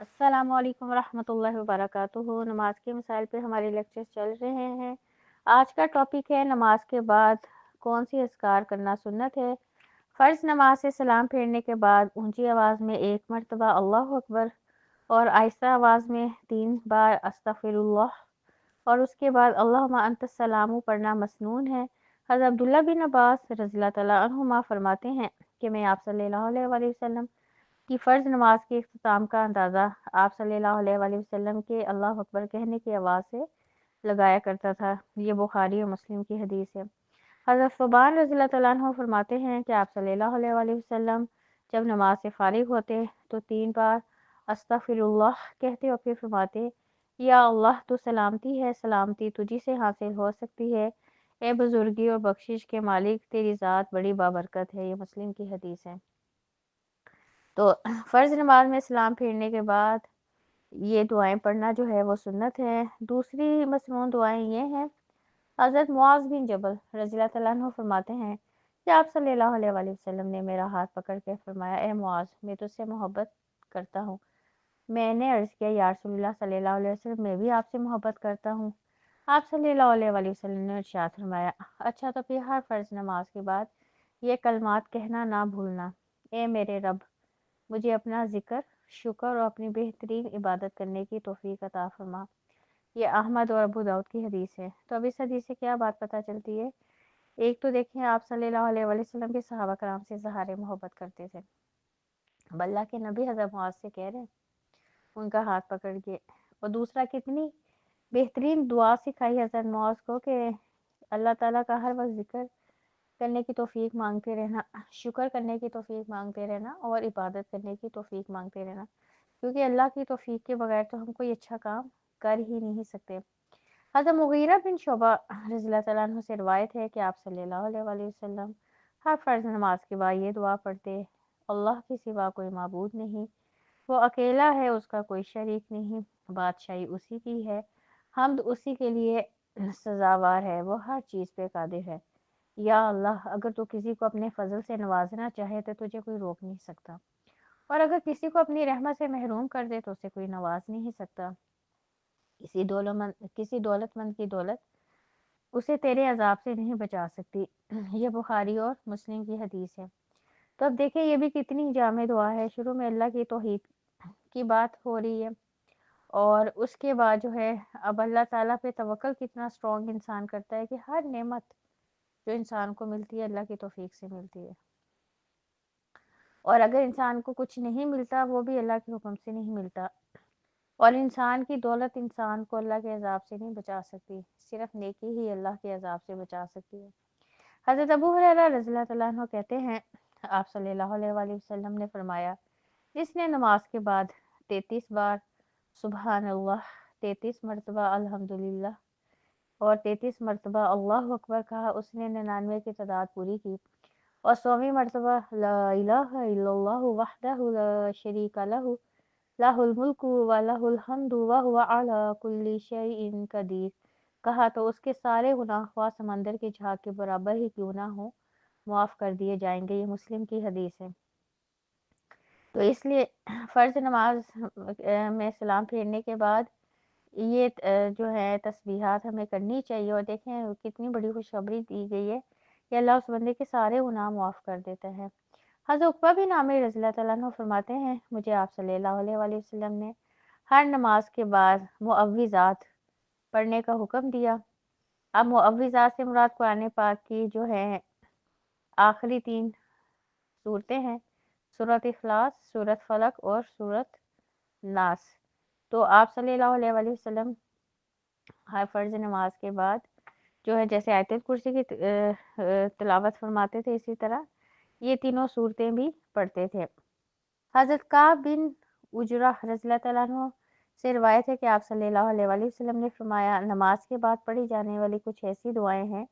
السلام علیکم ورحمۃ اللہ وبرکاتہ۔ نماز کے مسائل پہ ہمارے لیکچر چل رہے ہیں۔ آج کا ٹاپک ہے نماز کے بعد کون سی اذکار کرنا سنت ہے۔ فرض نماز سے سلام پھیرنے کے بعد اونچی آواز میں 1 مرتبہ اللہ اکبر اور آہستہ آواز میں 3 بار استغفر اللہ اور اس کے بعد اللہم انت السلام پڑھنا مسنون ہے۔ حضرت عبداللہ بن عباس رضی اللہ تعالیٰ عنہما فرماتے ہیں کہ میں آپ صلی اللہ علیہ وآلہ وسلم کی فرض نماز کے اختتام کا اندازہ آپ صلی اللہ علیہ وآلہ وسلم کے اللہ اکبر کہنے کی آواز سے لگایا کرتا تھا۔ یہ بخاری اور مسلم کی حدیث ہے۔ حضرت ثوبان رضی اللہ تعالیٰ عنہ فرماتے ہیں کہ آپ صلی اللہ علیہ وآلہ وسلم جب نماز سے فارغ ہوتے تو 3 بار استغفر اللہ کہتے اور پھر فرماتے یا اللہ تو سلامتی ہے، سلامتی تجھی سے حاصل ہو سکتی ہے، اے بزرگی اور بخشش کے مالک تیری ذات بڑی بابرکت ہے۔ یہ مسلم کی حدیث ہے۔ تو فرض نماز میں سلام پھیرنے کے بعد یہ دعائیں پڑھنا جو ہے وہ سنت ہے۔ دوسری مسنون دعائیں یہ ہیں۔ حضرت معاذ بن جبل رضی اللہ تعالیٰ عنہ فرماتے ہیں کہ آپ صلی اللہ علیہ وآلہ وسلم نے میرا ہاتھ پکڑ کے فرمایا اے معاذ میں تجھ سے محبت کرتا ہوں۔ میں نے عرض کیا یا رسول اللہ صلی اللہ علیہ وسلم میں بھی آپ سے محبت کرتا ہوں۔ آپ صلی اللہ علیہ وآلہ وسلم نے ارشاد فرمایا اچھا تو پھر ہر فرض نماز کے بعد یہ کلمات کہنا نہ بھولنا، اے میرے رب مجھے اپنا ذکر، شکر اور اپنی بہترین عبادت کرنے کی توفیق عطا فرما۔ یہ احمد اور ابو داؤد کی حدیث ہے۔ تو اب اس حدیث سے کیا بات پتہ چلتی ہے؟ ایک تو دیکھیں آپ صلی اللہ علیہ وآلہ وسلم کے صحابہ کرام سے اظہار محبت کرتے تھے، اب اللہ کے نبی حضرت معاذ سے کہہ رہے ہیں ان کا ہاتھ پکڑ کے، اور دوسرا کتنی بہترین دعا سکھائی حضرت معاذ کو کہ اللہ تعالیٰ کا ہر وقت ذکر کرنے کی توفیق مانگتے رہنا، شکر کرنے کی توفیق مانگتے رہنا اور عبادت کرنے کی توفیق مانگتے رہنا، کیونکہ اللہ کی توفیق کے بغیر تو ہم کوئی اچھا کام کر ہی نہیں سکتے۔ حضرت مغیرہ بن شعبہ رضی اللہ تعالیٰ عنہ سے روایت ہے کہ آپ صلی اللہ علیہ وآلہ وسلم ہر فرض نماز کے بعد یہ دعا پڑھتے اللہ کے سوا کوئی معبود نہیں، وہ اکیلا ہے، اس کا کوئی شریک نہیں، بادشاہی اسی کی ہے، حمد اسی کے لیے سزاوار ہے، وہ ہر چیز پہ قادر ہے۔ یا اللہ اگر تو کسی کو اپنے فضل سے نوازنا چاہے تو تجھے کوئی روک نہیں سکتا، اور اگر کسی کو اپنی رحمت سے محروم کر دے تو اسے کوئی نواز نہیں سکتا۔ کسی دولت مند کی دولت اسے تیرے عذاب سے نہیں بچا سکتی۔ یہ بخاری اور مسلم کی حدیث ہے۔ تو اب دیکھیں یہ بھی کتنی جامع دعا ہے۔ شروع میں اللہ کی توحید کی بات ہو رہی ہے اور اس کے بعد جو ہے اب اللہ تعالیٰ پہ توکل کتنا اسٹرانگ انسان کرتا ہے کہ ہر نعمت جو انسان کو ملتی ہے اللہ کی توفیق سے ملتی ہے، اور اگر انسان کو کچھ نہیں ملتا وہ بھی اللہ کے حکم سے نہیں ملتا، اور انسان کی دولت انسان کو اللہ کے عذاب سے نہیں بچا سکتی، صرف نیکی ہی اللہ کے عذاب سے بچا سکتی ہے۔ حضرت ابو ہریرہ رضی اللہ تعالیٰ عنہ کہتے ہیں آپ صلی اللہ علیہ وآلہ وسلم نے فرمایا جس نے نماز کے بعد 33 بار سبحان اللہ، 33 مرتبہ الحمدللہ اور 33 مرتبہ اللہ اکبر کہا اس نے 99 کی تعداد پوری کی، اور 100ویں مرتبہ لا الہ الا اللہ وحدہ لا شریک لہ لہ الملک و لہ الحمد وہو علی کل شیء قدیر کہا تو اس کے سارے گناہ خواہ سمندر کے جھاگ کے برابر ہی کیوں نہ ہو معاف کر دیے جائیں گے۔ یہ مسلم کی حدیث ہے۔ تو اس لیے فرض نماز میں سلام پھیرنے کے بعد یہ جو ہے تسبیحات ہمیں کرنی چاہیے، اور دیکھیں کتنی بڑی خوشخبری دی گئی ہے کہ اللہ اس بندے کے سارے گناہ معاف کر دیتا ہے۔ حضرت عقبہ بن عامر رضی اللہ تعالیٰ عنہ فرماتے ہیں مجھے آپ صلی اللہ علیہ وآلہ وسلم نے ہر نماز کے بعد معوذات پڑھنے کا حکم دیا۔ اب معوذات سے مراد قرآن پاک کی جو ہے آخری 3 صورتیں ہیں، سورۃ اخلاص، سورۃ فلق اور سورۃ ناس۔ تو آپ صلی اللہ علیہ وآلہ وسلم ہر فرض نماز کے بعد جو ہے جیسے آیت الکرسی کی تلاوت فرماتے تھے اسی طرح یہ تینوں صورتیں بھی پڑھتے تھے۔ حضرت کعب بن عجرہ رضی اللہ تعالیٰ عنہ سے روایت ہے کہ آپ صلی اللہ علیہ وآلہ وسلم نے فرمایا نماز کے بعد پڑھی جانے والی کچھ ایسی دعائیں ہیں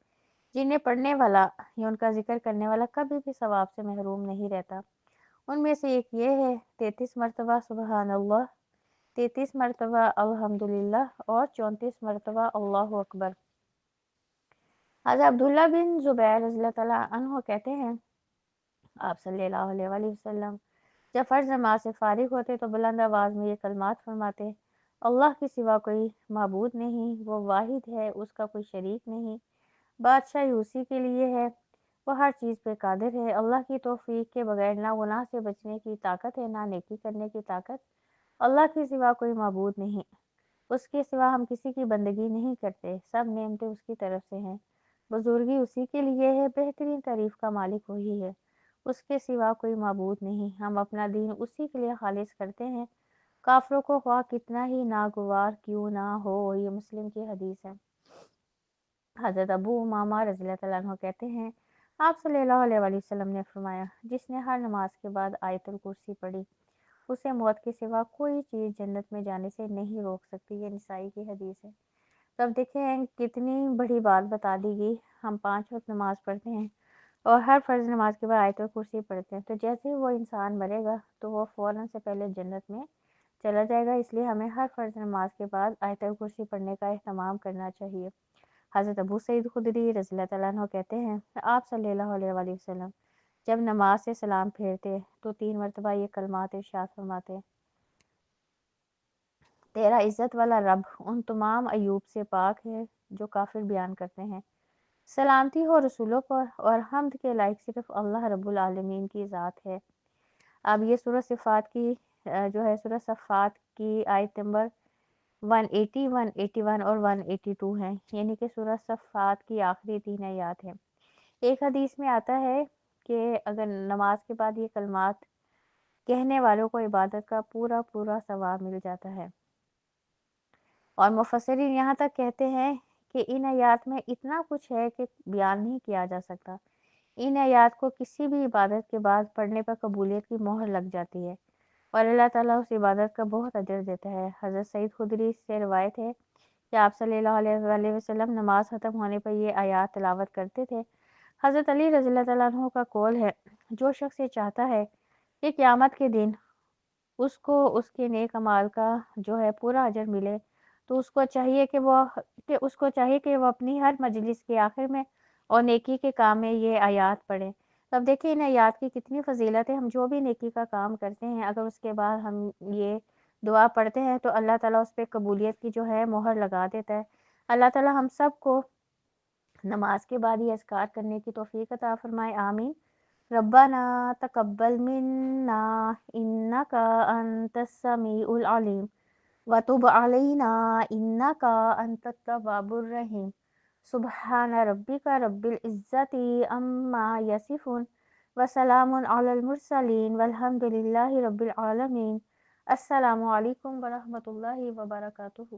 جنہیں پڑھنے والا یا ان کا ذکر کرنے والا کبھی بھی ثواب سے محروم نہیں رہتا۔ ان میں سے ایک یہ ہے 33 مرتبہ سبحان اللہ، 33 مرتبہ الحمدللہ اور 34 مرتبہ اللہ اکبر۔ حضرت عبداللہ بن زبیر رضی اللہ تعالیٰ عنہ کہتے ہیں آپ صلی اللہ علیہ وآلہ وسلم جب فرض نماز سے فارغ ہوتے تو بلند آواز میں یہ کلمات فرماتے: اللہ کے سوا کوئی معبود نہیں، وہ واحد ہے، اس کا کوئی شریک نہیں، بادشاہی اسی کے لیے ہے، وہ ہر چیز پہ قادر ہے۔ اللہ کی توفیق کے بغیر نہ گناہ سے بچنے کی طاقت ہے نہ نیکی کرنے کی طاقت۔ اللہ کے سوا کوئی معبود نہیں، اس کے سوا ہم کسی کی بندگی نہیں کرتے، سب نعمتیں اس کی طرف سے ہیں، بزرگی اسی کے لیے ہے، بہترین تعریف کا مالک وہی ہے، اس کے سوا کوئی معبود نہیں، ہم اپنا دین اسی کے لیے خالص کرتے ہیں، کافروں کو خواہ کتنا ہی ناگوار کیوں نہ ہو۔ یہ مسلم کی حدیث ہے۔ حضرت ابو امامہ رضی اللہ عنہ کہتے ہیں، آپ صلی اللہ علیہ وآلہ وسلم نے فرمایا: جس نے ہر نماز کے بعد آیت الکرسی پڑھی، اسے موت کے سوا کوئی چیز جنت میں جانے سے نہیں روک سکتی۔ یہ نسائی کی حدیث ہے۔ تو اب دیکھیں کتنی بڑی بات بتا دی گئی۔ ہم 5 وقت نماز پڑھتے ہیں اور ہر فرض نماز کے بعد آیت الکرسی پڑھتے ہیں، تو جیسے ہی وہ انسان مرے گا تو وہ فوراً سے پہلے جنت میں چلا جائے گا، اس لیے ہمیں ہر فرض نماز کے بعد آیت الکرسی پڑھنے کا اہتمام کرنا چاہیے۔ حضرت ابو سعید خدری رضی اللہ عنہ کہتے ہیں کہ آپ صلی اللہ علیہ وآلہ وسلم جب نماز سے سلام پھیرتے تو 3 مرتبہ یہ کلمات ارشاد فرماتے: تیرا عزت والا رب ان تمام عیوب سے پاک ہے جو کافر بیان کرتے ہیں، سلامتی ہو رسولوں پر اور حمد کے لائق صرف اللہ رب العالمین کی ذات ہے۔ اب یہ سورہ صفات کی جو ہے سورہ صفات کی آیت نمبر 180، 181 اور 182 ہیں، یعنی کہ سورہ صفات کی آخری 3 آیات ہیں۔ ایک حدیث میں آتا ہے کہ اگر نماز کے بعد یہ کلمات کہنے والوں کو عبادت کا پورا پورا ثواب مل جاتا ہے، اور مفسرین یہاں تک کہتے ہیں کہ ان آیات میں اتنا کچھ ہے کہ بیان نہیں کیا جا سکتا۔ ان آیات کو کسی بھی عبادت کے بعد پڑھنے پر قبولیت کی مہر لگ جاتی ہے اور اللہ تعالیٰ اس عبادت کا بہت اجر دیتا ہے۔ حضرت سعید خدری سے روایت ہے کہ آپ صلی اللہ علیہ وآلہ وسلم نماز ختم ہونے پر یہ آیات تلاوت کرتے تھے۔ حضرت علی رضی اللہ عنہ کا قول ہے: جو شخص یہ چاہتا ہے کہ قیامت کے دن اس کو اس کے نیک اعمال کا جو ہے پورا اجر ملے، تو اس کو چاہیے کہ وہ اپنی ہر مجلس کے آخر میں اور نیکی کے کام میں یہ آیات پڑھیں۔ اب دیکھیں ان آیات کی کتنی فضیلت ہے۔ ہم جو بھی نیکی کا کام کرتے ہیں، اگر اس کے بعد ہم یہ دعا پڑھتے ہیں تو اللہ تعالیٰ اس پہ قبولیت کی جو ہے مہر لگا دیتا ہے۔ اللہ تعالیٰ ہم سب کو نماز کے بعد یہ اذکار کرنے کی توفیق عطا فرمائے، آمین۔ ربنا تقبل منا انک انت السمیع العلیم وتب علینا انک انت التواب الرحیم۔ سبحان ربک رب العزت عما یصفون وسلام علی المرسلین والحمد للہ رب العالمین۔ السلام علیکم ورحمۃ اللہ وبرکاتہ۔